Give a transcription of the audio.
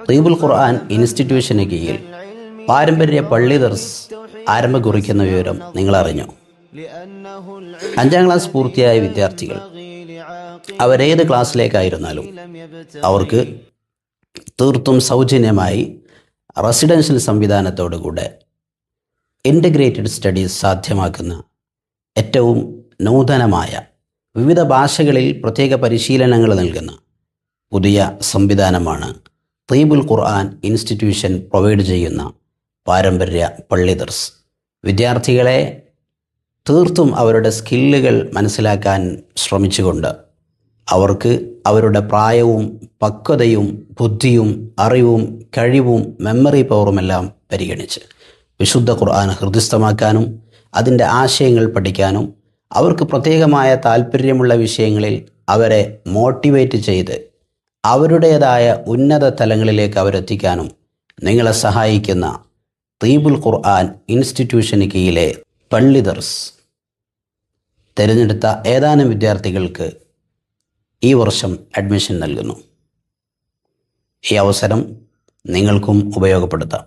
തീബുൽ ഖുർആൻ ഇൻസ്റ്റിറ്റ്യൂഷന് കീഴിൽ പാരമ്പര്യ പള്ളി ദർസ് ആരംഭം കുറിക്കുന്ന വിവരം നിങ്ങൾ അറിഞ്ഞു. 5ാം ക്ലാസ് പൂർത്തിയായ വിദ്യാർത്ഥികൾ അവരേത് ക്ലാസ്സിലേക്കായിരുന്നാലും അവർക്ക് തീർത്തും സൗജന്യമായി റെസിഡൻഷ്യൽ സംവിധാനത്തോടുകൂടെ ഇൻ്റഗ്രേറ്റഡ് സ്റ്റഡീസ് സാധ്യമാക്കുന്ന ഏറ്റവും നൂതനമായ വിവിധ ഭാഷകളിൽ പ്രത്യേക പരിശീലനങ്ങൾ നൽകുന്ന പുതിയ സംവിധാനമാണ് തീബുൽ ഖുർആൻ ഇൻസ്റ്റിറ്റ്യൂഷൻ പ്രൊവൈഡ് ചെയ്യുന്ന പാരമ്പര്യ പള്ളി ദർസ്. വിദ്യാർത്ഥികളെ തീർത്തും അവരുടെ സ്കില്ലുകൾ മനസ്സിലാക്കാൻ ശ്രമിച്ചുകൊണ്ട് അവർക്ക് അവരുടെ പ്രായവും പക്വതയും ബുദ്ധിയും അറിവും കഴിവും മെമ്മറി പവറുമെല്ലാം പരിഗണിച്ച് വിശുദ്ധ ഖുർആൻ ഹൃദിസ്ഥമാക്കാനും അതിൻ്റെ ആശയങ്ങൾ പഠിക്കാനും അവർക്ക് പ്രത്യേകമായ താല്പര്യമുള്ള വിഷയങ്ങളിൽ അവരെ മോട്ടിവേറ്റ് ചെയ്ത് അവരുടേതായ ഉന്നത തലങ്ങളിലേക്ക് അവരെത്തിക്കാനും നിങ്ങളെ സഹായിക്കുന്ന തീബുൽ ഖുർആൻ ഇൻസ്റ്റിറ്റ്യൂഷന് കീഴിലെ പള്ളി ദർസ് തിരഞ്ഞെടുത്ത ഏതാനും വിദ്യാർത്ഥികൾക്ക് ഈ വർഷം അഡ്മിഷൻ നൽകുന്നു. ഈ അവസരം നിങ്ങൾക്കും ഉപയോഗപ്പെടുത്താം.